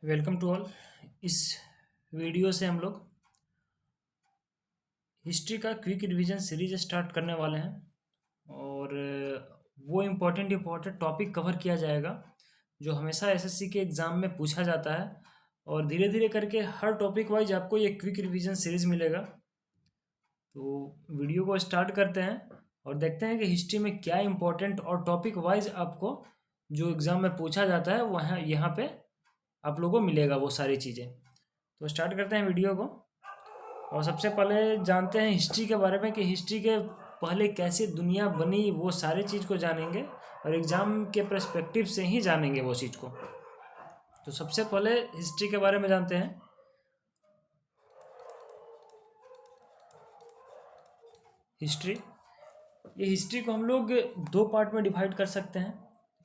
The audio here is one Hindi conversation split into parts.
Welcome to all. इस वीडियो से हम लोग हिस्ट्री का क्विक रिवीजन सीरीज स्टार्ट करने वाले हैं और वो इम्पोर्टेंट टॉपिक कवर किया जाएगा जो हमेशा एसएससी के एग्ज़ाम में पूछा जाता है। और धीरे धीरे करके हर टॉपिक वाइज आपको ये क्विक रिवीजन सीरीज मिलेगा। तो वीडियो को स्टार्ट करते हैं और देखते हैं कि हिस्ट्री में क्या इम्पोर्टेंट और टॉपिक वाइज आपको जो एग्ज़ाम में पूछा जाता है वहाँ यहाँ पे आप लोगों को मिलेगा वो सारी चीज़ें। तो स्टार्ट करते हैं वीडियो को। और सबसे पहले जानते हैं हिस्ट्री के बारे में कि हिस्ट्री के पहले कैसे दुनिया बनी, वो सारे चीज़ को जानेंगे और एग्ज़ाम के पर्सपेक्टिव से ही जानेंगे वो चीज़ को। तो सबसे पहले हिस्ट्री के बारे में जानते हैं। हिस्ट्री, ये हिस्ट्री को हम लोग दो पार्ट में डिवाइड कर सकते हैं।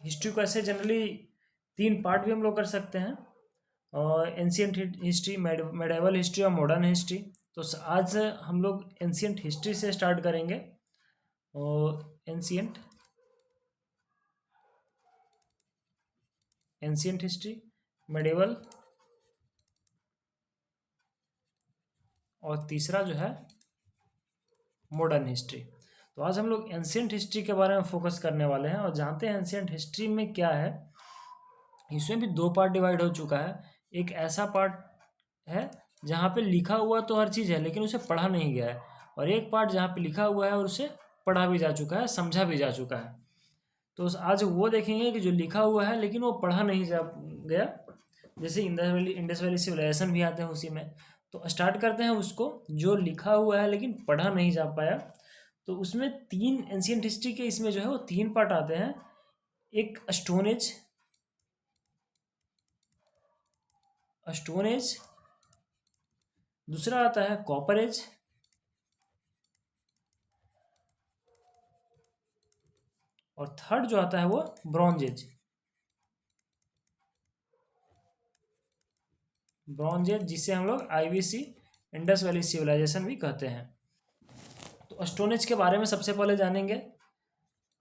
हिस्ट्री को ऐसे जनरली तीन पार्ट भी हम लोग कर सकते हैं, और एंशियंट हिस्ट्री, मेडिवल हिस्ट्री और मॉडर्न हिस्ट्री। तो आज हम लोग एंशियंट हिस्ट्री से स्टार्ट करेंगे। और एंशियंट हिस्ट्री, मेडिवल, और तीसरा जो है मॉडर्न हिस्ट्री। तो आज हम लोग एंशियंट हिस्ट्री के बारे में फोकस करने वाले हैं और जानते हैं एंशियंट हिस्ट्री में क्या है। इसमें भी दो पार्ट डिवाइड हो चुका है। एक ऐसा पार्ट है जहाँ पे लिखा हुआ तो हर चीज़ है लेकिन उसे पढ़ा नहीं गया है, और एक पार्ट जहाँ पे लिखा हुआ है और उसे पढ़ा भी जा चुका है, समझा भी जा चुका है। तो आज वो देखेंगे कि जो लिखा हुआ है लेकिन वो पढ़ा नहीं जा गया, जैसे इंडस वैली सिविलाइजेशन भी आते हैं उसी में। तो स्टार्ट करते हैं उसको, जो लिखा हुआ है लेकिन पढ़ा नहीं जा पाया। तो उसमें तीन एंशियंट हिस्ट्री के इसमें जो है वो तीन पार्ट आते हैं। एक स्टोन एज, दूसरा आता है कॉपर एज, और थर्ड जो आता है वो ब्रॉन्ज एज। ब्रॉन्ज एज जिसे हम लोग आईवीसी, इंडस वैली सिविलाइजेशन भी कहते हैं। तो स्टोन एज के बारे में सबसे पहले जानेंगे।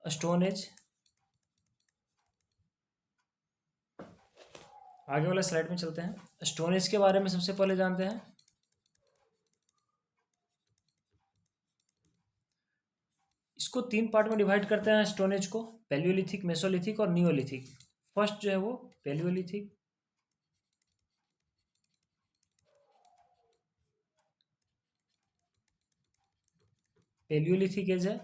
स्टोन एज, आगे वाले स्लाइड में चलते हैं। स्टोन एज के बारे में सबसे पहले जानते हैं। इसको तीन पार्ट में डिवाइड करते हैं स्टोन एज को, पैलियोलिथिक, मेसोलिथिक और नियोलिथिक। फर्स्ट जो है वो पैलियोलिथिक, पैलियोलिथिक एज है।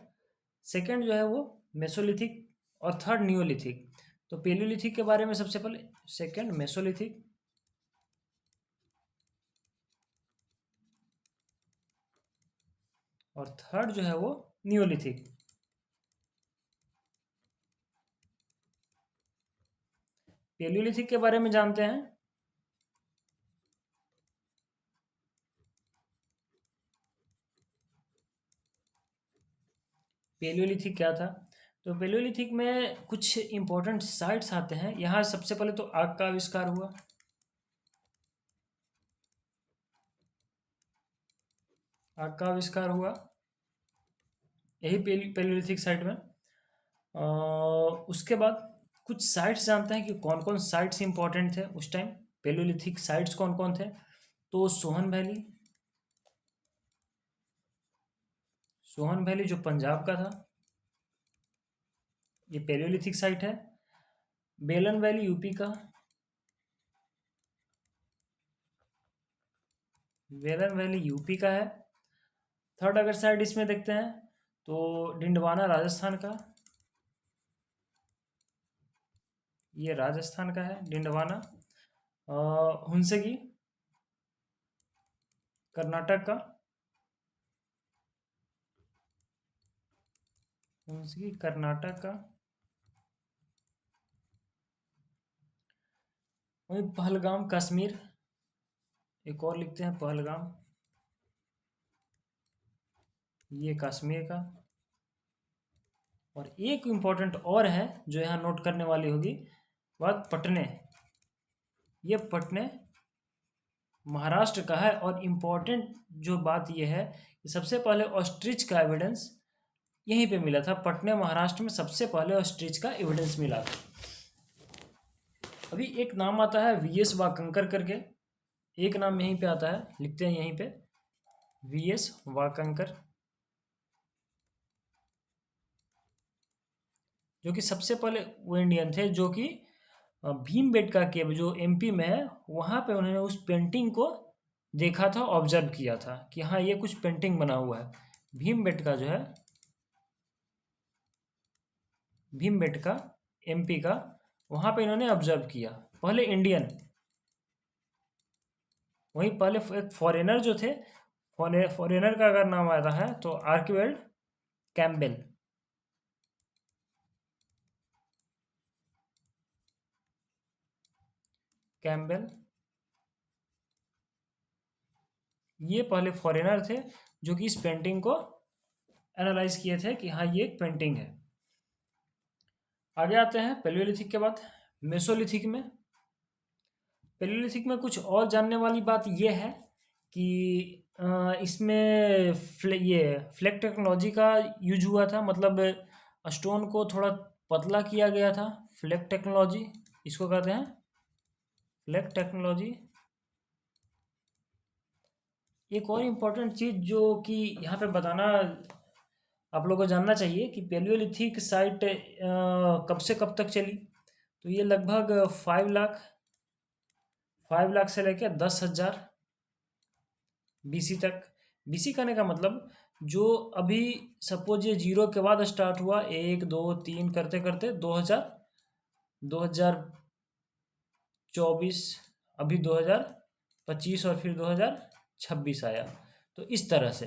सेकंड जो है वो मेसोलिथिक, और थर्ड नियोलिथिक। तो पैलियोलिथिक के बारे में सबसे पहले, सेकंड मेसोलिथिक, और थर्ड जो है वो नियोलिथिक। पैलियोलिथिक के बारे में जानते हैं। पैलियोलिथिक क्या था? तो पैलियोलिथिक में कुछ इंपॉर्टेंट साइट्स आते हैं। यहाँ सबसे पहले तो आग का आविष्कार हुआ। आग का आविष्कार हुआ यही पैलियोलिथिक साइट में। उसके बाद कुछ साइट्स जानते हैं कि कौन कौन साइट्स इंपॉर्टेंट थे उस टाइम। पैलियोलिथिक साइट्स कौन कौन थे? तो सोहन वैली जो पंजाब का था, ये पैलियोलिथिक साइट है। बेलन वैली यूपी का, बेलन वैली यूपी का है। थर्ड अगर साइड इसमें देखते हैं तो डिंडवाना राजस्थान का, ये राजस्थान का है डिंडवाना। हुंसगी कर्नाटक का, हुंसगी कर्नाटक का। वही पहलगाम कश्मीर, एक और लिखते हैं पहलगाम, ये कश्मीर का। और एक इम्पॉर्टेंट और है जो यहाँ नोट करने वाली होगी बात, पटने। ये पटने महाराष्ट्र का है। और इम्पॉर्टेंट जो बात यह है कि सबसे पहले ऑस्ट्रिच का एविडेंस यहीं पे मिला था। पटने महाराष्ट्र में सबसे पहले ऑस्ट्रिच का एविडेंस मिला था। अभी एक नाम आता है वीएस वाकंकर करके, एक नाम यहीं पे आता है, लिखते हैं यहीं पे वीएस वाकंकर, जो कि सबसे पहले वो इंडियन थे जो कि भीमबेटका केव जो एमपी में है, वहाँ पे उन्होंने उस पेंटिंग को देखा था, ऑब्जर्व किया था कि हाँ ये कुछ पेंटिंग बना हुआ है। भीमबेटका जो है, भीमबेटका एमपी का, वहाँ पे इन्होंने ऑब्जर्व किया, पहले इंडियन, वहीं पहले एक फॉरेनर जो थे, फॉरेनर का अगर नाम आता है तो आर्किवेल्ड कैम्बेल। कैम्बेल ये पहले फॉरेनर थे जो कि इस पेंटिंग को एनालाइज किए थे कि हाँ ये एक पेंटिंग है। आगे आते हैं पेलियोलिथिक के बाद मेसोलिथिक में। पेलियोलिथिक में कुछ और जानने वाली बात ये है कि इसमें ये फ्लैग टेक्नोलॉजी का यूज हुआ था, मतलब स्टोन को थोड़ा पतला किया गया था, फ्लैग टेक्नोलॉजी इसको कहते हैं, फ्लैग टेक्नोलॉजी। एक और इम्पोर्टेंट चीज़ जो कि यहाँ पे बताना आप लोगों को जानना चाहिए कि पेलियोलिथिक साइट कब से कब तक चली, तो ये लगभग 5 लाख से लेकर 10,000 बीसी तक। बीसी कहने का मतलब जो अभी सपोज ये 0 के बाद स्टार्ट हुआ, 1 2 3 करते करते 2024, अभी 2025 और फिर 2026 आया, तो इस तरह से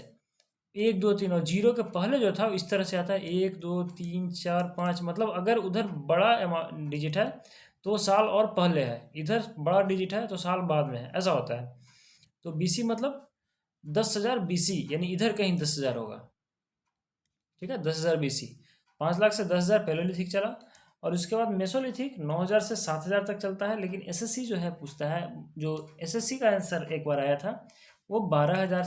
1 2 3, और 0 के पहले जो था इस तरह से आता है 1 2 3 4 5, मतलब अगर उधर बड़ा डिजिट है तो साल और पहले है, इधर बड़ा डिजिट है तो साल बाद में है, ऐसा होता है। तो बीसी मतलब 10,000 बीसी, यानी इधर कहीं 10,000 होगा, ठीक है, 10,000 बीसी। 5 लाख से 10,000 पैलोलिथिक चला, और उसके बाद मेसोलिथिक 9,000 से 7,000 तक चलता है। लेकिन एसएससी जो है पूछता है, जो एसएससी का आंसर एक बार आया था वो 12,000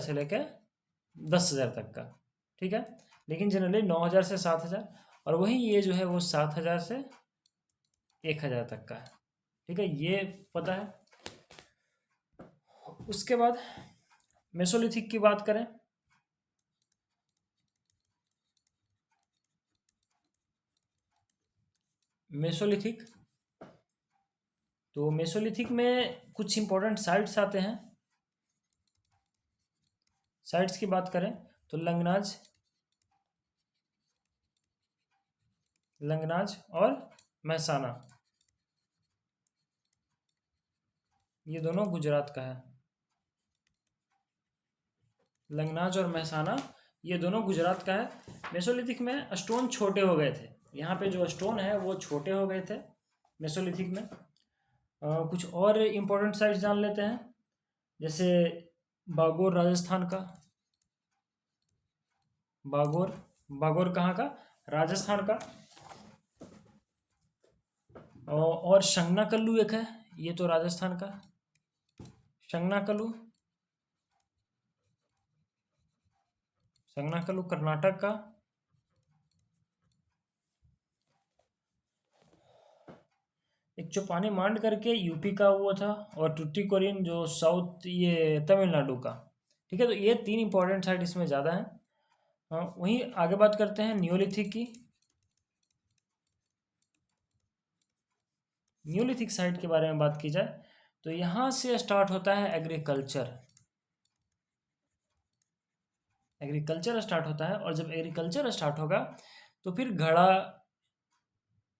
से लेकर 10,000 तक का, ठीक है। लेकिन जनरली 9,000 से 7,000, और वहीं ये जो है वो 7,000 से 1,000 तक का है, ठीक है, ये पता है। उसके बाद मेसोलिथिक की बात करें, मेसोलिथिक, तो मेसोलिथिक में कुछ इंपॉर्टेंट साइट्स आते हैं। साइट्स की बात करें तो लंगनाज, लंगनाज और महसाना, ये दोनों गुजरात का है। लंगनाज और महसाना ये दोनों गुजरात का है। मेसोलिथिक में स्टोन छोटे हो गए थे, यहाँ पे जो स्टोन है वो छोटे हो गए थे मेसोलिथिक में। कुछ और इम्पोर्टेंट साइट्स जान लेते हैं, जैसे बागोर राजस्थान का, बागोर, बागोर कहाँ का, राजस्थान का। और शंगनाकल्लू एक है, ये तो राजस्थान का, शंगनाकल्लू, शंगनाकल्लू कर्नाटक का। एक चौपाने मांड करके यूपी का वो था, और टुट्टीकोरिन जो साउथ ये तमिलनाडु का, ठीक है। तो ये 3 इंपॉर्टेंट साइट इसमें ज़्यादा हैं। हाँ, वहीं आगे बात करते हैं न्यूलिथिक की। न्यूलिथिक साइट के बारे में बात की जाए तो यहाँ से स्टार्ट होता है एग्रीकल्चर, एग्रीकल्चर स्टार्ट होता है। और जब एग्रीकल्चर स्टार्ट होगा तो फिर घड़ा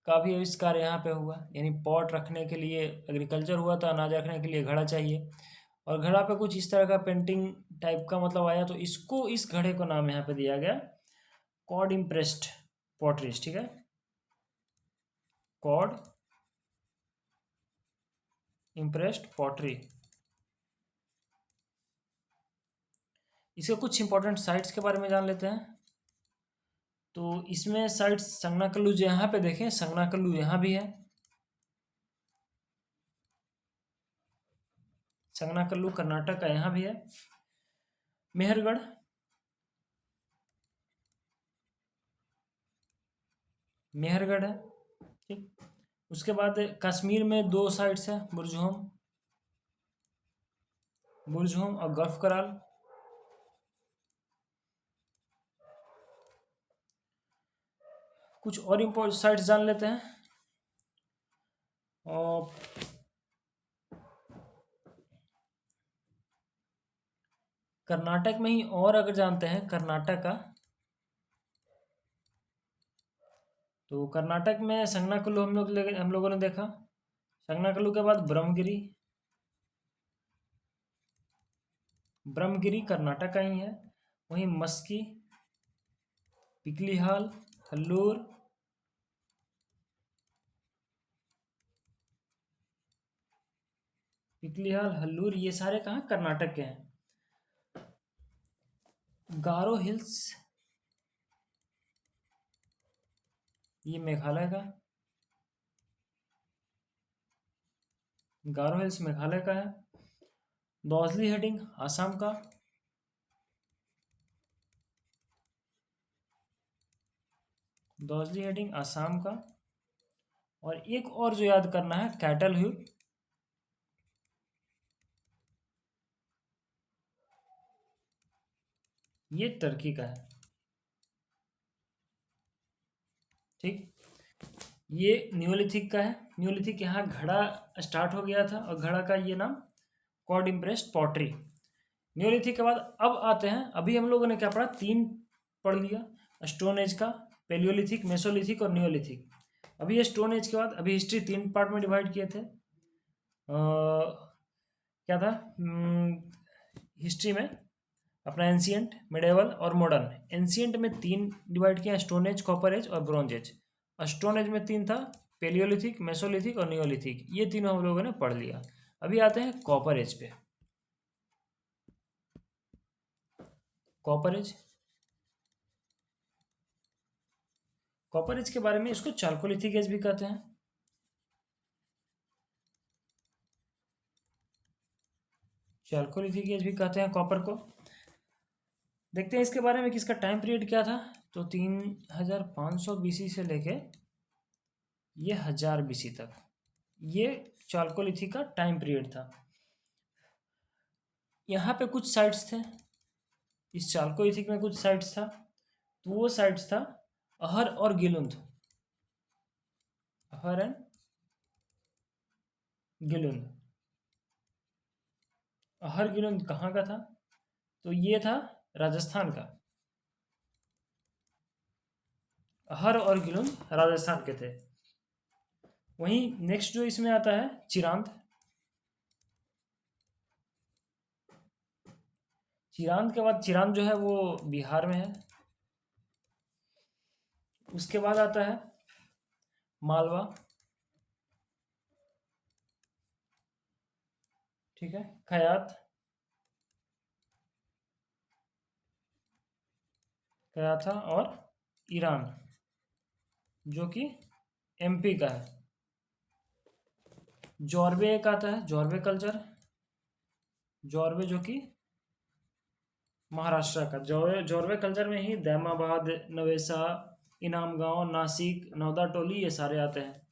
का भी आविष्कार यहाँ पे हुआ, यानी पॉट रखने के लिए एग्रीकल्चर हुआ था, अनाज रखने के लिए घड़ा चाहिए, और घड़ा पे कुछ इस तरह का पेंटिंग टाइप का मतलब आया, तो इसको, इस घड़े को नाम यहाँ पे दिया गया कॉड इम्प्रेस्ड पॉटरीज, ठीक है, कॉड इम्प्रेस्ड पॉटरी। इसके कुछ इंपॉर्टेंट साइट्स के बारे में जान लेते हैं। तो इसमें साइट्स संगनाकल्लू जो यहाँ पे देखें, संगनाकल्लू यहाँ भी है, संगनाकल्लू कर्नाटक का यहाँ भी है। मेहरगढ़, मेहरगढ़ है, ठीक। उसके बाद कश्मीर में दो साइट्स हैं, बुर्ज होम और गल्फ कराल। कुछ और इम्पोर्टेंट साइट्स जान लेते हैं। और कर्नाटक में ही और अगर जानते हैं कर्नाटक का, तो कर्नाटक में संगनाकुलु हम लोगों ने देखा। संगनाकुलु के बाद ब्रह्मगिरी कर्नाटक का ही है। वहीं मस्की, पिकलीहाल, हल्लूर, ये सारे कहाँ कर्नाटक के हैं। गारो हिल्स ये मेघालय का, गारो हिल्स मेघालय का है। दौजली हेडिंग आसाम का। दौजली हेडिंग आसाम का। और एक और जो याद करना है, कैटल हिल, ये टर्की का है। ठीक, ये न्यूलिथिक का है। न्यूलिथिक यहाँ घड़ा स्टार्ट हो गया था और घड़ा का ये नाम कॉड इम्प्रेस्ड पॉटरी। न्यूलिथिक के बाद अब आते हैं, अभी हम लोगों ने क्या पढ़ा, तीन पढ़ लिया, स्टोन एज का, पेलियोलिथिक, मेसोलिथिक और न्यूलिथिक। अभी ये स्टोन एज के बाद अभी हिस्ट्री तीन पार्ट में डिवाइड किए थे। क्या था हिस्ट्री में अपना, एंशियंट, मिडेवल और मॉडर्न। एंशियंट में तीन डिवाइड किया, स्टोन एज, कॉपर एज और ब्रॉन्ज एज। स्टोन एज में तीन था, पेलियोलिथिक, मेसोलिथिक और नियोलिथिक। ये तीनों हम लोगों ने पढ़ लिया। अभी आते हैं कॉपर एज पे। कॉपर एज, कॉपर एज के बारे में इसको चाल्कोलिथिक एज भी कहते हैं। चाल्कोलिथिक एज भी कहते हैं कॉपर को। देखते हैं इसके बारे में कि इसका टाइम पीरियड क्या था। तो 3500 बीसी से लेके ये 1000 बीसी तक ये चाल्कोलिथिक का टाइम पीरियड था। यहाँ पे कुछ साइट्स थे, इस चाल्कोलिथिक में कुछ साइट्स था। तो वो साइट्स था अहर और गिलुंद। अहर एंड गिलुंद। अहर गिलुंद कहाँ का था, तो ये था राजस्थान का। अहर और गिलुंद राजस्थान के थे। वहीं नेक्स्ट जो इसमें आता है चिरांद। चिरांद के बाद, चिरांद जो है वो बिहार में है। उसके बाद आता है मालवा। ठीक है, खयात, कयाथा और ईरान जो कि एमपी का है। जॉर्वे एक आता है, जॉर्वे कल्चर। जॉर्वे जो कि महाराष्ट्र का। जॉर्वे कल्चर में ही दैमाबाद, नवेसा, इनाम गांव, नासिक, नौदा टोली, ये सारे आते हैं।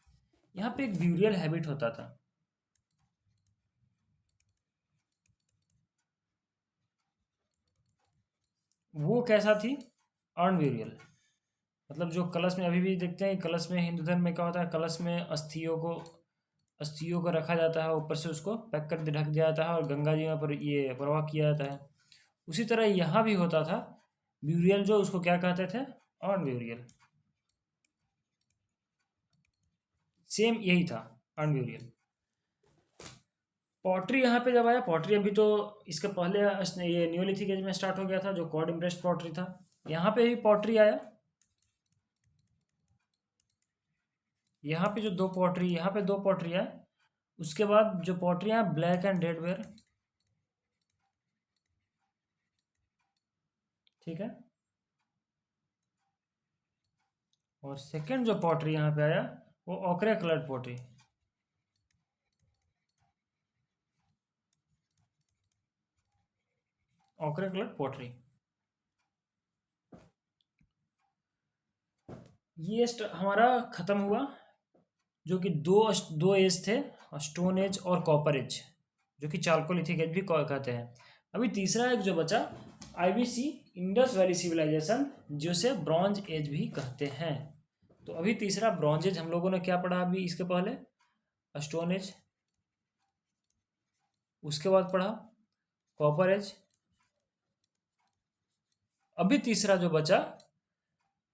यहाँ पे एक ब्यूरियल हैबिट होता था। वो कैसा थी, अर्न ब्यूरियल। मतलब जो कलश में अभी भी देखते हैं, कलश में हिंदू धर्म में क्या होता है, कलश में अस्थियों को रखा जाता है, ऊपर से उसको पैक कर ढक दिया जाता है और गंगा जी में पर ये प्रवाह किया जाता है। उसी तरह यहाँ भी होता था ब्यूरियल, जो उसको क्या कहते थे, अर्न ब्यूरियल। सेम यही था, अर्न ब्यूरियल। पॉटरी यहाँ पे जब आया, पॉटरी अभी तो इसके पहले ये न्यूलिथिक एज में स्टार्ट हो गया था, जो कॉड इम्प्रेस्ड पॉटरी था। यहाँ पे ही पॉटरी आया। यहाँ पे जो दो पॉटरी, यहाँ पे दो पॉटरी है। उसके बाद जो पॉटरी है ब्लैक एंड रेड वेयर। ठीक है। और सेकंड जो पॉटरी यहाँ पे आया वो ओकरे कलर्ड पॉटरी। ओकरे कलर्ड पॉटरी, ये हमारा खत्म हुआ जो कि दो एज थे, स्टोन एज और कॉपर एज, जो कि चालकोलिथिक एज भी कहते हैं। अभी तीसरा एक जो बचा आईबीसी, इंडस वैली सिविलाइजेशन, जिसे ब्रॉन्ज एज भी कहते हैं। तो अभी तीसरा ब्रॉन्ज एज हम लोगों ने क्या पढ़ा अभी इसके पहले, स्टोन एज, उसके बाद पढ़ा कॉपर एज, अभी तीसरा जो बचा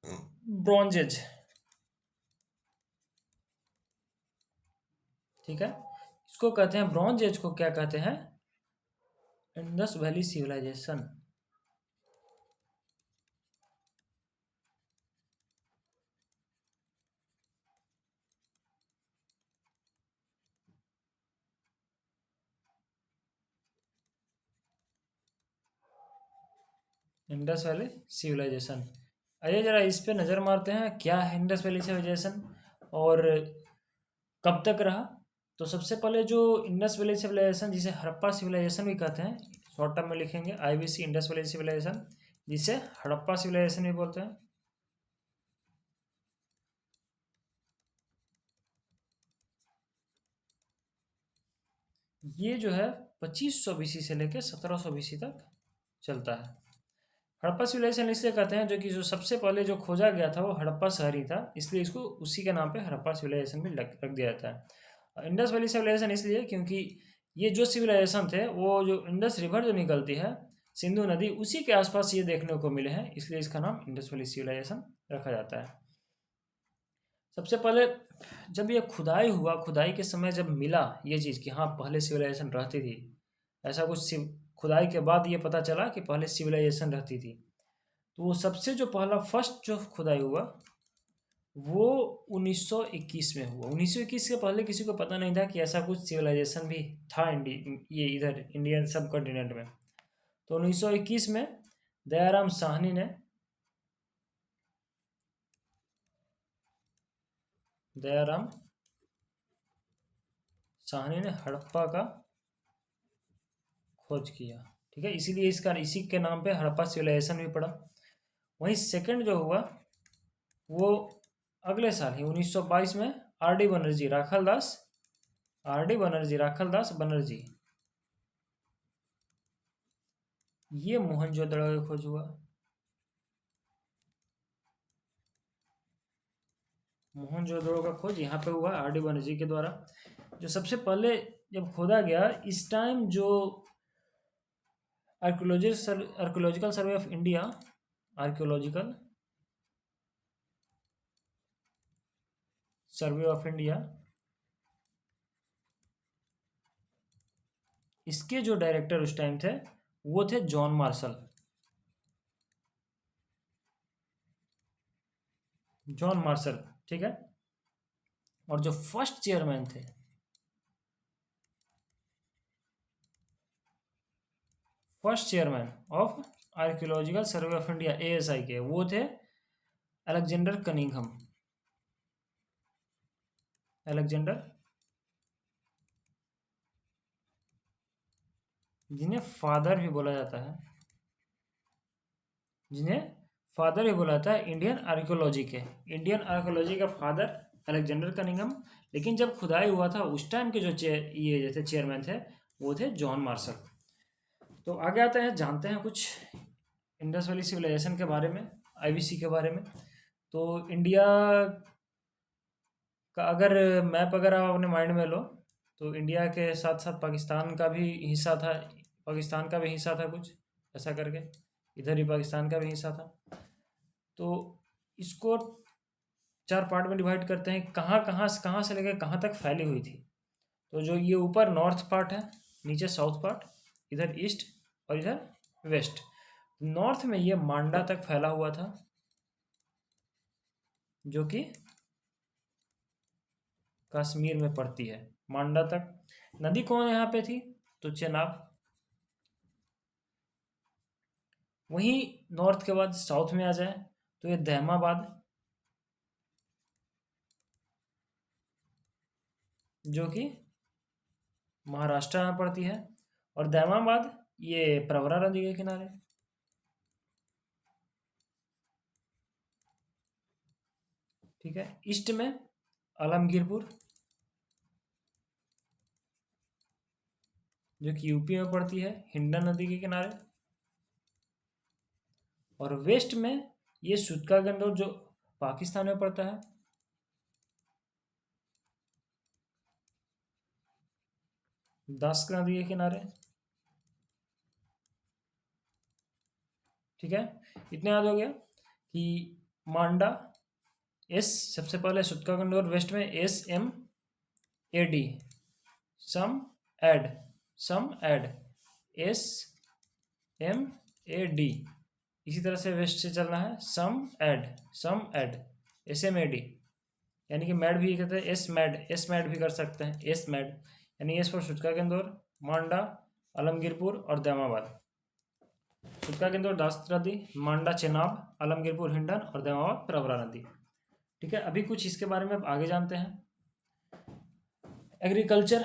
ब्रॉन्ज एज। ठीक है, इसको कहते हैं ब्रॉन्ज एज को क्या कहते हैं, Indus Valley Civilisation. Indus Valley Civilisation. आइए जरा इस पे नज़र मारते हैं क्या है इंडस वैली सिविलाइजेशन और कब तक रहा। तो सबसे पहले जो इंडस वैली सिविलाइजेशन, जिसे हड़प्पा सिविलाइजेशन भी कहते हैं, शॉर्ट टर्म में लिखेंगे आईवीसी, इंडस वैली सिविलाइजेशन, जिसे हड़प्पा सिविलाइजेशन भी बोलते हैं। ये जो है 2500 बीसी से लेकर 1700 बीसी तक चलता है। हड़प्पा सिविलाइजेशन इसलिए कहते हैं जो कि जो सबसे पहले जो खोजा गया था वो हड़प्पा शहर ही था, इसलिए इसको उसी के नाम पे हड़प्पा सिविलाइजेशन भी रख दिया जाता है। इंडस वैली सिविलाइजेशन इसलिए क्योंकि ये जो सिविलाइजेशन थे वो जो इंडस रिवर जो निकलती है, सिंधु नदी, उसी के आसपास ये देखने को मिले हैं, इसलिए इसका नाम इंडस वैली सिविलाइजेशन रखा जाता है। सबसे पहले जब ये खुदाई हुआ, खुदाई के समय जब मिला ये चीज़ कि हाँ पहले सिविलाइजेशन रहती थी, ऐसा कुछ खुदाई के बाद ये पता चला कि पहले सिविलाइजेशन रहती थी, तो वो सबसे जो पहला फर्स्ट जो खुदाई हुआ वो 1921 में हुआ। 1921 के पहले किसी को पता नहीं था कि ऐसा कुछ सिविलाइजेशन भी था ये इधर इंडियन सब कॉन्टिनेंट में। तो 1921 में दयाराम साहनी ने हड़प्पा का खोज किया। ठीक है, इसीलिए इसका इसी के नाम पे हड़प्पा सिविलाइजेशन भी पड़ा। वहीं सेकंड जो हुआ वो अगले साल ही 1922 में आर डी राखलदास बनर्जी, ये मोहनजोदड़ो का खोज हुआ। मोहनजोदड़ो का खोज यहाँ पे हुआ आर डी बनर्जी के द्वारा। जो सबसे पहले जब खोदा गया, इस टाइम जो archaeological survey of India, archaeological survey of India, इसके जो डायरेक्टर उस टाइम थे वो थे जॉन मार्शल। ठीक है, और जो फर्स्ट चेयरमैन थे, first chairman of archaeological survey of India ASI के, वो थे अलेक्जेंडर कनिंघम। जिन्हें फादर भी बोला जाता है, इंडियन आर्कियोलॉजी का फादर अलेक्जेंडर कनिंघम। लेकिन जब खुदाई हुआ था उस टाइम के जो चेयरमैन थे वो थे जॉन मार्शल। तो आगे आते हैं, जानते हैं कुछ इंडस वैली सिविलाइजेशन के बारे में, आईवीसी के बारे में। तो इंडिया का अगर मैप अगर आप अपने माइंड में लो, तो इंडिया के साथ साथ पाकिस्तान का भी हिस्सा था, कुछ ऐसा करके, इधर ही पाकिस्तान का भी हिस्सा था। तो इसको 4 पार्ट में डिवाइड करते हैं, कहाँ से लेकर कहाँ तक फैली हुई थी। तो जो ये ऊपर नॉर्थ पार्ट है, नीचे साउथ पार्ट, इधर ईस्ट और इधर वेस्ट। नॉर्थ में ये मांडा तक फैला हुआ था, जो कि कश्मीर में पड़ती है, मांडा तक। नदी कौन यहाँ पे थी, तो चेनाब। वहीं नॉर्थ के बाद साउथ में आ जाए तो ये दहमाबाद, जो कि महाराष्ट्र में पड़ती है, और दहमाबाद ये प्रवरा नदी के किनारे। ठीक है, ईस्ट में आलमगीरपुर, जो कि यूपी में पड़ती है हिंडन नदी के किनारे। और वेस्ट में ये सुतका गंडोर जो पाकिस्तान में पड़ता है। दास्क नदी के किनारे। ठीक है, इतना याद हो गया कि मांडा एस, सबसे पहले सुतका गंडोर वेस्ट में SMAD, सम एड, सम एड, SMAD। इसी तरह से वेस्ट से चलना है सम एड, सम एड, SMAD। यानी कि मैड भी कहते हैं, एस मैड भी कर सकते हैं, एस मैड। यानी एस फॉर सुतका गंदौर, मांडा, आलमगीरपुर और दैमाबाद। सुतका गंदौर दास्त नदी, मांडा चेनाब, आलमगीरपुर हिंडन और दैमाबाद प्रवरा नदी। ठीक है, अभी कुछ इसके बारे में आप आगे जानते हैं। एग्रीकल्चर,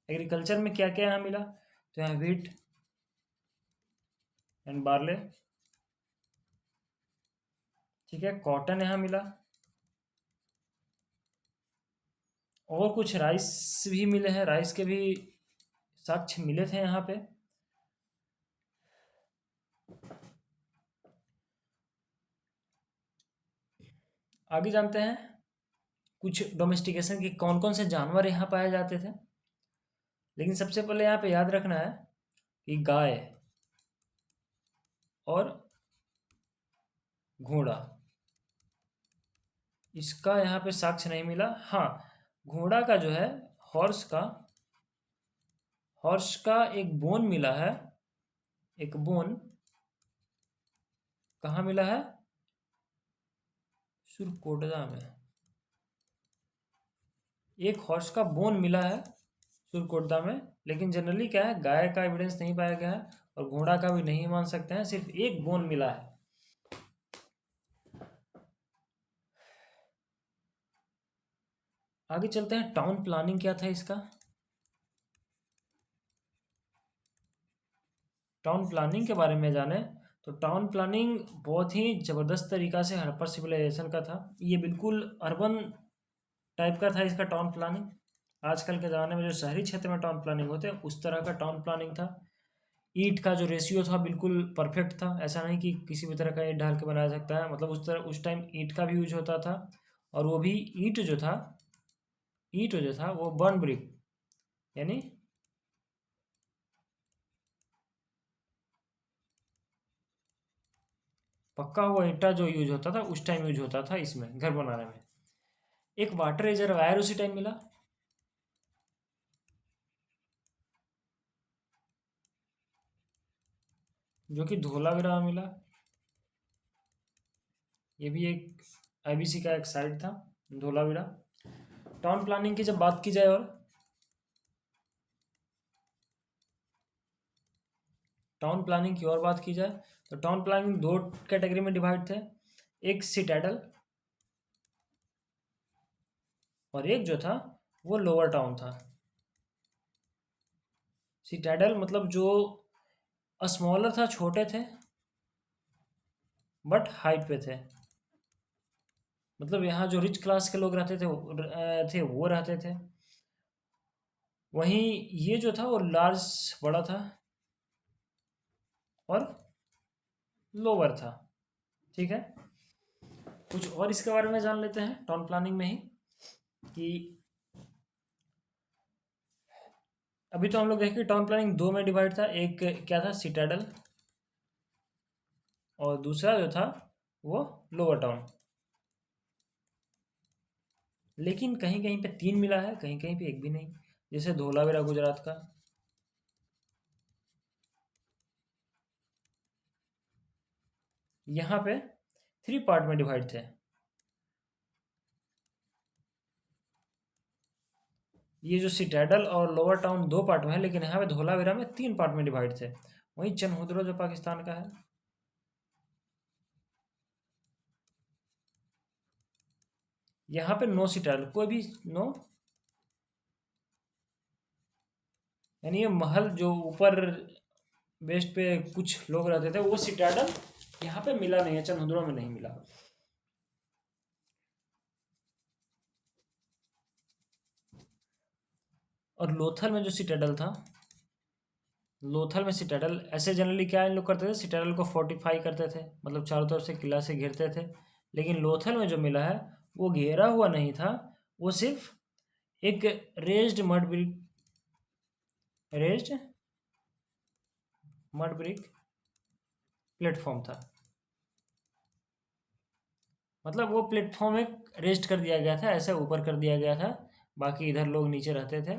एग्रीकल्चर में क्या क्या यहाँ मिला, तो यहाँ व्हीट एंड बार्ले। ठीक है, कॉटन यहाँ मिला, और कुछ राइस भी मिले हैं, राइस के भी साक्ष्य मिले थे यहाँ पे। आगे जानते हैं कुछ डोमेस्टिकेशन के कौन कौन से जानवर यहाँ पाए जाते थे। लेकिन सबसे पहले यहाँ पे याद रखना है कि गाय और घोड़ा, इसका यहाँ पे साक्ष्य नहीं मिला। हाँ, घोड़ा का जो है, हॉर्स का एक बोन मिला है, एक बोन कहाँ मिला है, सुरकोटदा में। एक हॉर्स का बोन मिला है सुरकोटदा में, लेकिन जनरली क्या है, गाय का एविडेंस नहीं पाया गया है और घोड़ा का भी नहीं मान सकते हैं, सिर्फ एक बोन मिला है। आगे चलते हैं, टाउन प्लानिंग क्या था इसका। टाउन प्लानिंग के बारे में जाने तो टाउन प्लानिंग बहुत ही ज़बरदस्त तरीका से हड़प्पा सिविलाइजेशन का था। ये बिल्कुल अर्बन टाइप का था इसका टाउन प्लानिंग। आजकल के ज़माने में जो शहरी क्षेत्र में टाउन प्लानिंग होते हैं उस तरह का टाउन प्लानिंग था। ईंट का जो रेशियो था बिल्कुल परफेक्ट था, ऐसा नहीं कि किसी भी तरह का ईंट ढाल के बनाया सकता है, मतलब उस तरह उस टाइम ईंट का भी यूज होता था। और वो भी ईंट जो था वो बर्न ब्रिक, यानी पक्का हुआ ईंटा जो यूज होता था उस टाइम यूज होता था इसमें घर बनाने में। एक वाटर रिजर्वायर उसी टाइम मिला, जो कि धोलावीरा में मिला। ये भी एक IBC का एक साइट था, धोलावीरा। टाउन प्लानिंग की जब बात की जाए, और टाउन प्लानिंग की और बात की जाए तो टाउन प्लानिंग दो कैटेगरी में डिवाइड थे, एक सिटाडल और एक जो था वो लोअर टाउन था। सिटाडल मतलब जो स्मॉलर था, छोटे थे बट हाइट पे थे, मतलब यहाँ जो रिच क्लास के लोग रहते थे वो रहते थे। वहीं ये जो था वो लार्ज, बड़ा था और लोअर था। ठीक है, कुछ और इसके बारे में जान लेते हैं टाउन प्लानिंग में ही कि अभी तो हम लोग देखें टाउन प्लानिंग दो में डिवाइड था, एक क्या था, सिटाडल, और दूसरा जो था वो लोअर टाउन। लेकिन कहीं कहीं पे तीन मिला है, कहीं कहीं पे एक भी नहीं, जैसे धोलावीरा गुजरात का। यहाँ पे 3 पार्ट में डिवाइड थे। ये जो सिटाडल और लोअर टाउन 2 पार्ट में है, लेकिन यहाँ पे धोलावीरा में 3 पार्ट में डिवाइड थे। वहीं चनहुद्रो जो पाकिस्तान का है, यहाँ पे नो सिटाडल, कोई भी नो, यानी ये महल जो ऊपर वेस्ट पे कुछ लोग रहते थे वो सिटाडल यहाँ पे मिला नहीं है, चनहुद्रो में नहीं मिला। और लोथल में जो सिटाडल था, लोथल में सिटाडल ऐसे जनरली क्या इन लोग करते थे, सिटाडल को फोर्टिफाई करते थे, मतलब चारों तरफ से किला से घेरते थे। लेकिन लोथल में जो मिला है वो घेरा हुआ नहीं था, वो सिर्फ एक रेज्ड मड ब्रिक प्लेटफॉर्म था। मतलब वो प्लेटफॉर्म एक रेस्ट कर दिया गया था, ऐसे ऊपर कर दिया गया था, बाकी इधर लोग नीचे रहते थे,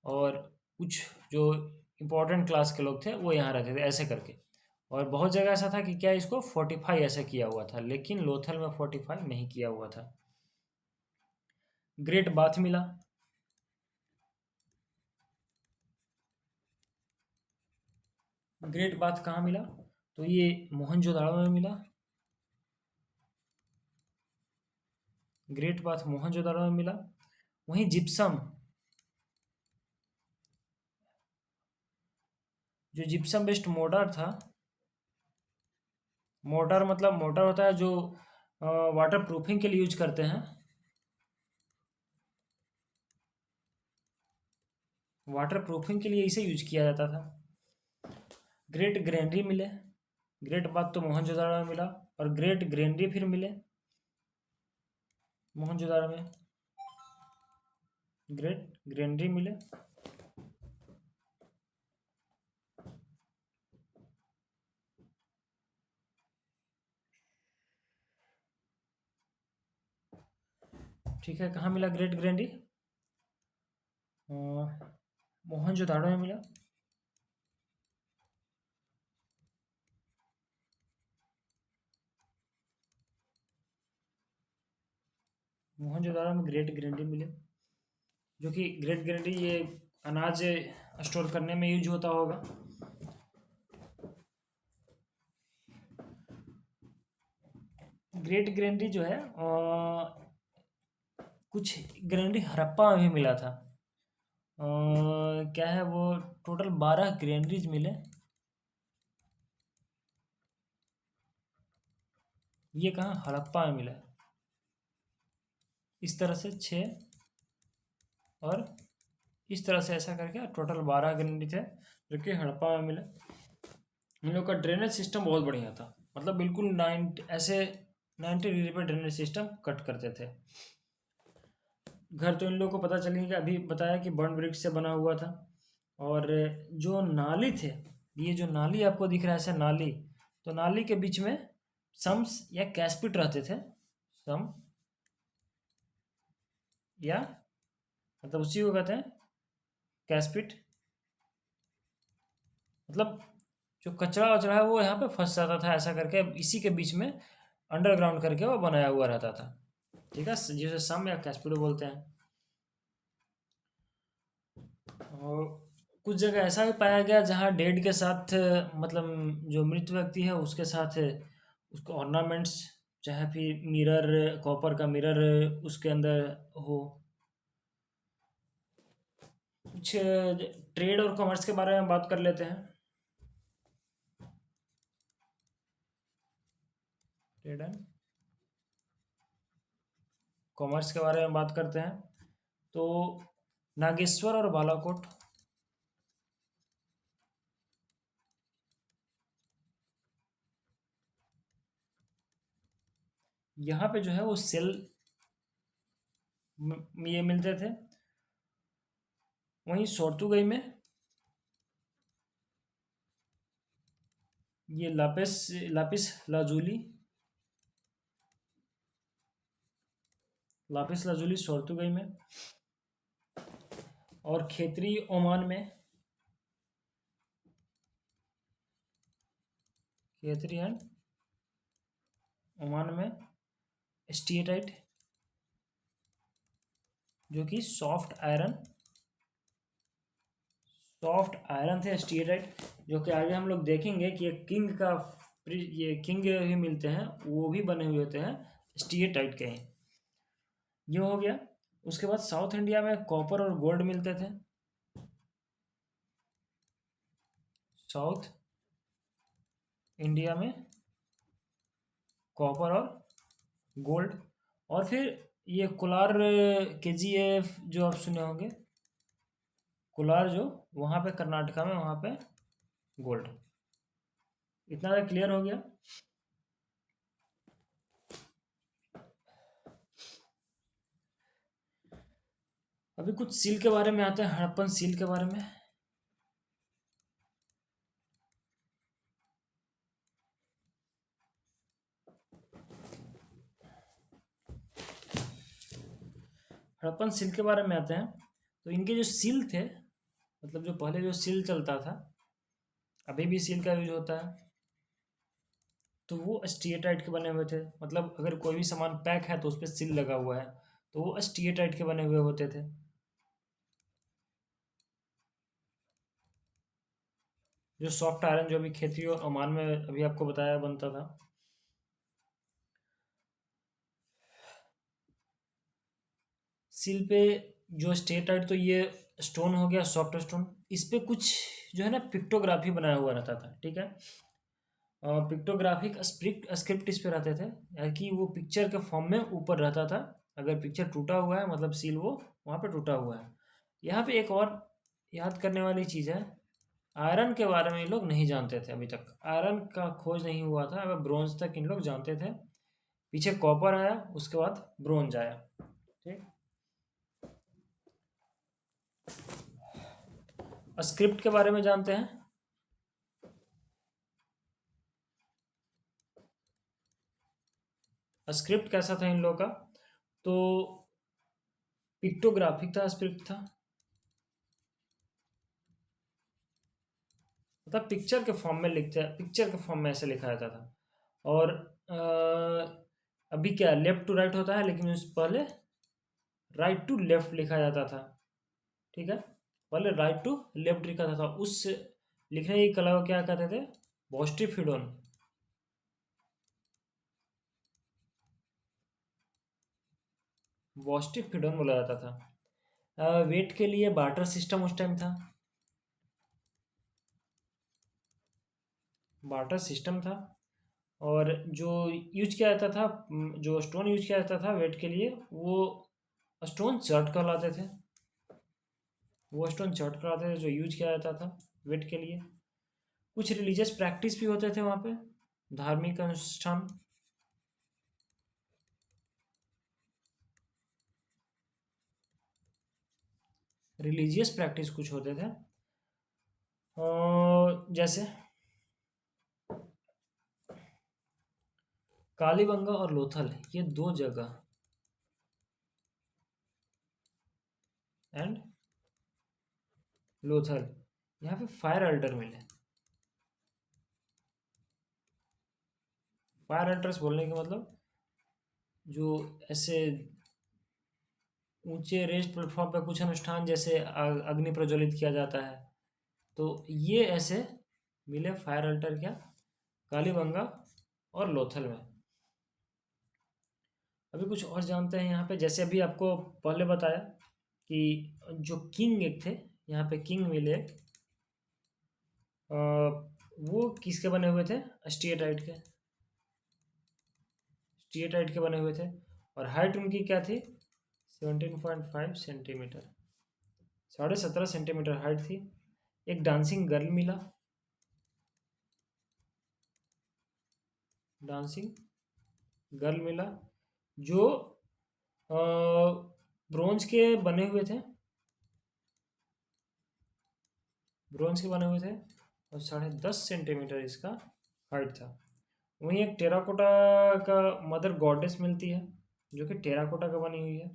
और कुछ जो इम्पोर्टेंट क्लास के लोग थे वो यहाँ रहते थे, ऐसे करके। और बहुत जगह ऐसा था कि क्या इसको फोर्टिफाई ऐसे किया हुआ था, लेकिन लोथल में फोर्टिफाई नहीं किया हुआ था। ग्रेट बाथ मिला। ग्रेट बाथ कहाँ मिला? तो ये मोहनजोदाड़ो में मिला। ग्रेट बाथ मोहनजोदाड़ो में मिला। वहीं जिप्सम, जो जिप्सम बेस्ड मोर्टार था, मोर्टार मतलब मोर्टार होता है जो वाटर प्रूफिंग के लिए यूज करते हैं, वाटर प्रूफिंग के लिए इसे यूज किया जाता था। ग्रेट ग्रैंडरी मिले। ग्रेट बात तो मोहनजोदाड़ो में मिला, और ग्रेट ग्रैंडरी फिर मिले मोहनजोदाड़ो में। ग्रेट ग्रैंडरी मिले। ठीक है, कहाँ मिला ग्रेट ग्रैंडरी? मोहनजोदाड़ो में मिला। मोहनजोदाड़ो में ग्रेट ग्रैंडरी मिले, जो कि ग्रेट ग्रैंडरी ये अनाज स्टोर करने में यूज होता होगा। ग्रेट ग्रैंडरी जो है कुछ ग्रैंडरी हड़प्पा में भी मिला था। क्या है वो, टोटल 12 ग्रैंडरीज मिले। ये कहाँ, हड़प्पा में मिला। इस तरह से 6, और इस तरह से ऐसा करके टोटल 12 ग्रैंडरी थे जो कि हड़प्पा में मिले। इन लोग का ड्रेनेज सिस्टम बहुत बढ़िया था, मतलब बिल्कुल 90 डिग्री पर ड्रेनेज सिस्टम कट करते थे। घर तो इन लोगों को पता चलेगा कि अभी बताया कि बर्न ब्रिक से बना हुआ था। और जो नाली थे, ये जो नाली आपको दिख रहा है ऐसा नाली, तो नाली के बीच में सम्स या कैस्पिट रहते थे। सम या मतलब उसी को कहते हैं कैस्पिट। मतलब जो कचरा वचरा है वो यहाँ पे फंस जाता था ऐसा करके, इसी के बीच में अंडरग्राउंड करके वो बनाया हुआ रहता था। ठीक है, जिसे सम या कैस्पिडो बोलते हैं। और कुछ जगह ऐसा भी पाया गया जहाँ डेड के साथ, मतलब जो मृत व्यक्ति है उसके साथ उसको ऑर्नामेंट्स, चाहे फिर मिरर, कॉपर का मिरर उसके अंदर हो। कुछ ट्रेड और कॉमर्स के बारे में बात कर लेते हैं। ट्रेड एंड कॉमर्स के बारे में बात करते हैं। तो नागेश्वर और बालाकोट, यहाँ पे जो है वो सेल ये मिलते थे। वहीं सोर्तुगई में ये लापिस लापिस लाजूली, लापिस लाजूली सोर्तुगई में। और खेतरी ओमान में, खेतरी एंड ओमान में स्टीएटाइट, जो कि सॉफ्ट आयरन थे स्टीएटाइट, जो कि आगे हम लोग देखेंगे कि ये किंग भी मिलते हैं, वो भी बने हुए होते हैं स्टीएटाइट के ही। ये हो गया। उसके बाद साउथ इंडिया में कॉपर और गोल्ड मिलते थे। साउथ इंडिया में कॉपर और गोल्ड। और फिर ये कोलार केजीएफ जो आप सुने होंगे, कोलार जो वहाँ पे कर्नाटका में, वहाँ पे गोल्ड। इतना क्लियर हो गया। अभी कुछ सील के बारे में आते हैं, हड़प्पन सील के बारे में। हड़प्पन सील के बारे में आते हैं। तो इनके जो सील थे, मतलब जो पहले जो सील चलता था, अभी भी सील का यूज होता है, तो वो स्टीएटाइट के बने हुए थे। मतलब अगर कोई भी सामान पैक है तो उस पर सील लगा हुआ है, तो वो स्टीएटाइट के बने हुए होते थे। जो सॉफ्ट आयरन जो अभी खेती और ओमान में अभी आपको बताया बनता था। सील पे जो स्टेटाइट, तो ये स्टोन हो गया, सॉफ्ट स्टोन। इस पे कुछ जो है ना पिक्टोग्राफी बनाया हुआ रहता था, ठीक है। पिक्टोग्राफिक स्क्रिप्ट इस पे रहते थे, यानी कि वो पिक्चर के फॉर्म में ऊपर रहता था। अगर पिक्चर टूटा हुआ है मतलब सील वो वहाँ पे टूटा हुआ है। यहाँ पे एक और याद करने वाली चीज़ है, आयरन के बारे में ये लोग नहीं जानते थे अभी तक। आयरन का खोज नहीं हुआ था, अगर ब्रोंज तक इन लोग जानते थे। पीछे कॉपर आया, उसके बाद ब्रोंज आया, ठीक। स्क्रिप्ट के बारे में जानते हैं। स्क्रिप्ट कैसा था इन लोगों का, तो पिक्टोग्राफिक था, स्क्रिप्ट था, मतलब पिक्चर के फॉर्म में लिखते हैं, पिक्चर के फॉर्म में ऐसे लिखा जाता था। और अभी क्या लेफ्ट टू राइट होता है, लेकिन उस पहले राइट टू लेफ्ट लिखा जाता था, ठीक है। पहले राइट टू लेफ्ट लिखा था, उस लिखने की कला को क्या कहते थे, वोस्टिफिडोन। वोस्टिफिडोन बोला जाता था। वेट के लिए बार्टर सिस्टम उस टाइम था, बार्टर सिस्टम था। और जो यूज किया जाता था, जो स्टोन यूज किया जाता था वेट के लिए, वो स्टोन चर्ट कहलाते थे। वो स्टोन चर्ट कहलाते थे जो यूज किया जाता था वेट के लिए। कुछ रिलीजियस प्रैक्टिस भी होते थे वहाँ पे, धार्मिक अनुष्ठान। रिलीजियस प्रैक्टिस कुछ होते थे, और जैसे कालीबंगा और लोथल, ये दो जगह, एंड लोथल, यहाँ पे फायर अल्टर मिले। फायर अल्टर्स बोलने के मतलब जो ऐसे ऊंचे रेस्ट प्लेटफॉर्म पे कुछ अनुष्ठान, जैसे अग्नि प्रज्वलित किया जाता है, तो ये ऐसे मिले फायर अल्टर क्या, कालीबंगा और लोथल में। अभी कुछ और जानते हैं यहाँ पे, जैसे अभी आपको पहले बताया कि जो किंग एक थे, यहाँ पे किंग मिले एक, वो किसके बने हुए थे, स्टीएटाइट के, स्टीएटाइट के बने हुए थे। और हाइट उनकी क्या थी, 17.5 सेंटीमीटर, 17.5 सेंटीमीटर हाइट थी। एक डांसिंग गर्ल मिला, डांसिंग गर्ल मिला, जो ब्रोंज के बने हुए थे, ब्रोंज के बने हुए थे, और 10.5 सेंटीमीटर इसका हाइट था। वहीं एक टेराकोटा का मदर गॉडेस मिलती है, जो कि टेराकोटा का बनी हुई है।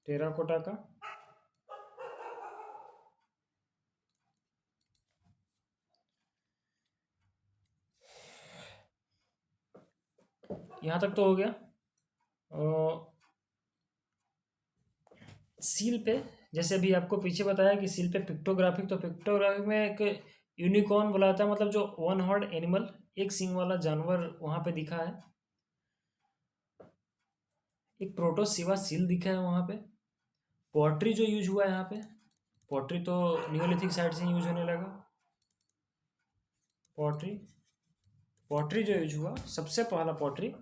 टेराकोटा का यहाँ तक तो हो गया। सील पे, जैसे अभी आपको पीछे बताया कि सील पे पिक्टोग्राफिक, तो पिक्टोग्राफिक में एक यूनिकॉर्न बोला जाता है, मतलब जो वन हॉर्न एनिमल, एक सींग वाला जानवर वहाँ पे दिखा है। एक प्रोटोसिवा सील दिखा है वहाँ पे। पॉटरी जो यूज हुआ है यहाँ पे, पॉटरी तो नियोलिथिक साइड से यूज होने लगा, पॉटरी। पॉटरी जो यूज हुआ, सबसे पहला पॉटरी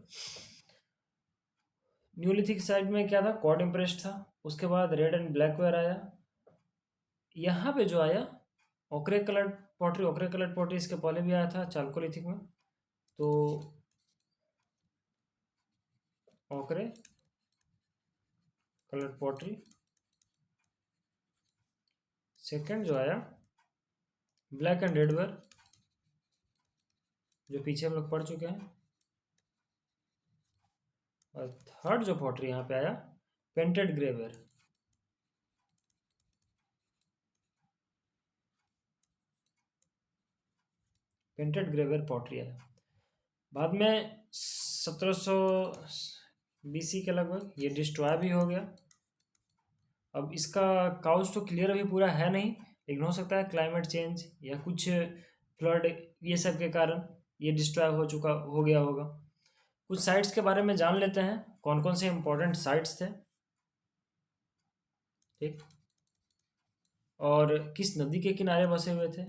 न्यूलिथिक साइड में क्या था, कॉड इम्प्रेस्ड था। उसके बाद रेड एंड ब्लैक वेयर आया। यहाँ पे जो आया ओकरे कलर्ड पॉटरी, ओकरे कलर्ड पॉटरी इसके पहले भी आया था चालकोलिथिक में। तो ओकरे कलर्ड पॉटरी। सेकंड जो आया ब्लैक एंड रेड वेयर, जो पीछे हम लोग पढ़ चुके हैं। और थर्ड जो पॉटरी यहाँ पे आया painted grey ware. Painted grey ware pottery आया। बाद में 1700 BC के लगभग ये डिस्ट्रॉय भी हो गया। अब इसका काउज तो क्लियर अभी पूरा है नहीं, लेकिन हो सकता है क्लाइमेट चेंज या कुछ फ्लड ये सब के कारण ये डिस्ट्रॉय हो गया होगा। कुछ साइट्स के बारे में जान लेते हैं, कौन कौन से इम्पोर्टेंट साइट्स थे, ठीक, और किस नदी के किनारे बसे हुए थे,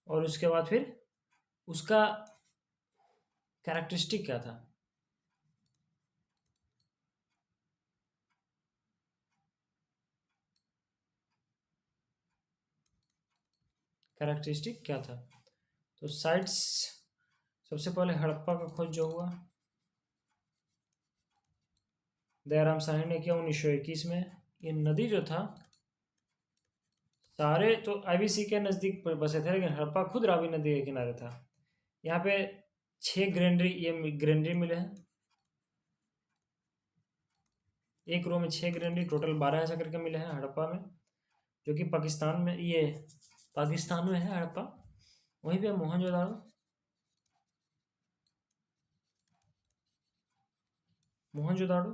और उसके बाद फिर उसका कैरेक्टरिस्टिक क्या था। कैरेक्टरिस्टिक क्या था। तो साइट्स, सबसे पहले हड़प्पा का खोज जो हुआ दयाराम साहनी ने किया 1921 में। ये नदी जो था, सारे तो IBC के नज़दीक बसे थे, लेकिन हड़प्पा खुद रावी नदी के किनारे था। यहाँ पे 6 ग्रेनरी मिले हैं। एक रो में 6 ग्रेनरी, टोटल 12 ऐसा करके मिले हैं हड़प्पा में, जो कि पाकिस्तान में है हड़प्पा। वहीं पे मोहनजोदाड़ो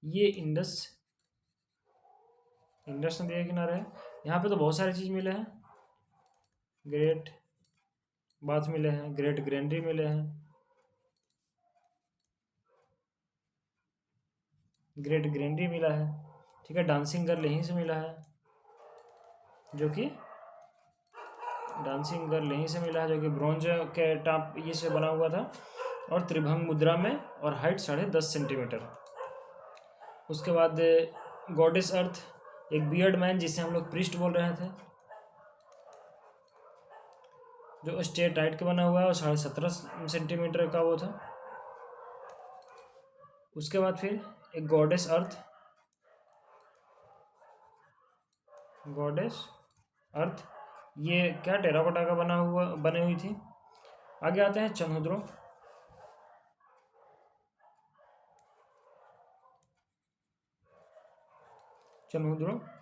ये इंडस नदी के किनारे है। यहाँ पे तो बहुत सारी चीज़ मिले हैं। ग्रेट बाथ मिले हैं, ग्रेट ग्रेनरी मिले हैं, ग्रेट ग्रेनरी मिला है, ठीक है। डांसिंग गर्ल यहीं से मिला है, जो कि ब्रॉन्ज के टाप ये से बना हुआ था, और त्रिभंग मुद्रा में, और हाइट 10.5 सेंटीमीटर। उसके बाद गॉडेस अर्थ, एक बियर्ड मैन जिसे हम लोग प्रिस्ट बोल रहे थे, जो स्टेट हाइट का बना हुआ है, और 17.5 सेंटीमीटर का वो था। उसके बाद फिर एक गॉडेस अर्थ, ये क्या टेराकोटा का बनी हुई थी। आगे आते हैं चनहुद्रो,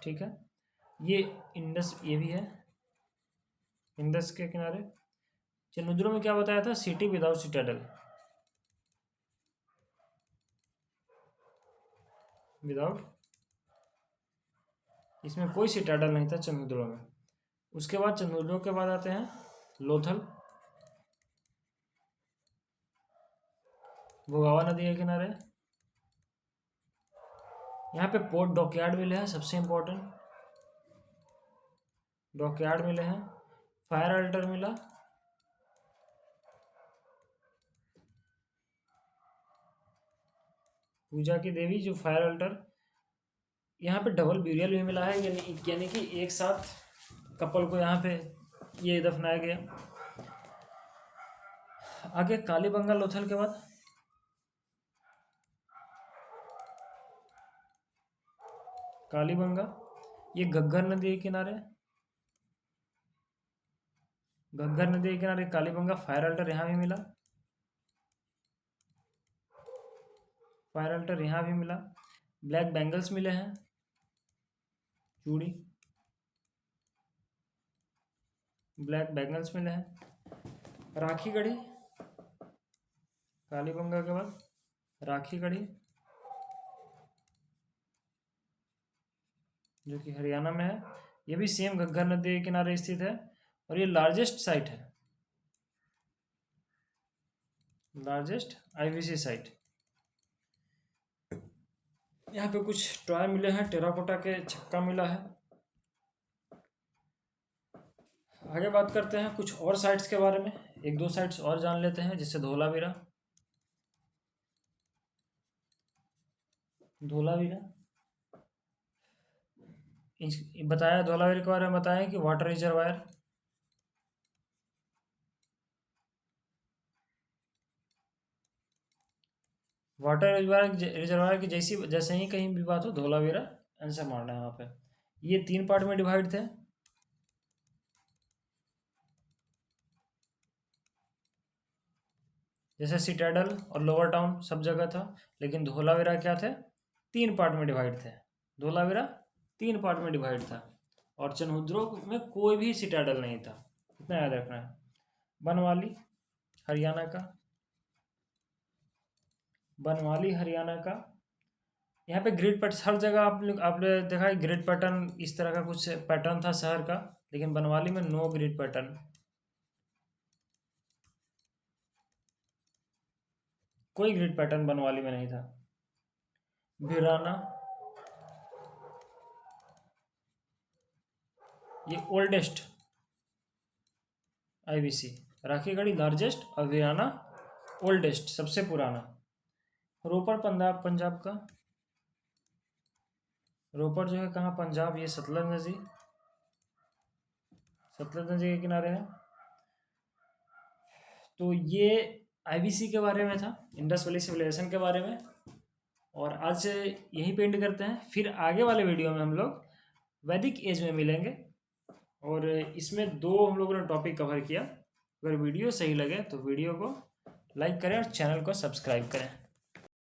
ठीक है। ये ये भी है इंडस के किनारे। चनहुद्रो में क्या बताया था, सिटी विदाउट सिटाडल, इसमें कोई सिटाडल नहीं था चनहुद्रो में। उसके बाद चनहुद्रो के बाद आते हैं लोथल, भोगावा नदी के किनारे। यहाँ पे पोर्ट डॉकयार्ड मिले हैं, सबसे इम्पोर्टेंट डॉकयार्ड मिले हैं। फायर अल्टर मिला, पूजा की देवी जो फायर अल्टर। यहाँ पे डबल ब्यूरियल भी मिला है, यानी कि एक साथ कपल को यहाँ पे ये दफनाया गया। आगे कालीबंगा लोथल के बाद कालीबंगा, ये घग्गर नदी के किनारे, कालीबंगा। फायर अल्टर यहाँ भी मिला, ब्लैक बैंगल्स मिले हैं, चूड़ी, ब्लैक बैंगल्स मिले हैं। राखी गढ़ी, कालीबंगा के बाद राखी गढ़ी, जो कि हरियाणा में है। ये भी सेम घग्गर नदी के किनारे स्थित है, और ये लार्जेस्ट साइट है, लार्जेस्ट IBC साइट। यहाँ पे कुछ टॉय मिले हैं, टेराकोटा के छक्का मिला है। आगे बात करते हैं कुछ और साइट्स के बारे में। एक दो साइट्स और जान लेते हैं, जैसे धोलावीरा। धोलावीरा बताया, धोलावीरा के बारे में बताया कि वाटर रिजर्वायर। वाटर रिजर्वायर की जैसे ही कहीं भी बात हो, धोलावीरा आंसर मारना है वहाँ पे। ये 3 पार्ट में डिवाइड थे। जैसे सिटाडल और लोअर टाउन सब जगह था, लेकिन धोलावीरा क्या थे, 3 पार्ट में डिवाइड थे। धोलावीरा 3 पार्ट में डिवाइड था, और चनहुद्रो में कोई भी सिटाडल नहीं था, इतना याद रखना है। बनवाली हरियाणा का, बनवाली हरियाणा का। यहाँ पे ग्रिड पैटर्न हर जगह आपने देखा है, ग्रिड पैटर्न इस तरह का कुछ पैटर्न था शहर का, लेकिन बनवाली में नो ग्रिड पैटर्न, कोई ग्रिड पैटर्न बनवाली में नहीं था। भिराना, ये ओल्डेस्ट आईबीसी, राखीगढ़ी लार्जेस्ट और वीराना ओल्डेस्ट सबसे पुराना। रोपड़ पंजाब, पंजाब का, रोपड़ जो है कहाँ, पंजाब, ये सतलज नदी, सतलज नदी के किनारे है। तो ये आईबीसी के बारे में था, इंडस वैली सिविलाइजेशन के बारे में। और आज से यहीं पे एंड करते हैं, फिर आगे वाले वीडियो में हम लोग वैदिक एज में मिलेंगे, और इसमें 2 हम लोगों ने टॉपिक कवर किया। अगर वीडियो सही लगे तो वीडियो को लाइक करें और चैनल को सब्सक्राइब करें।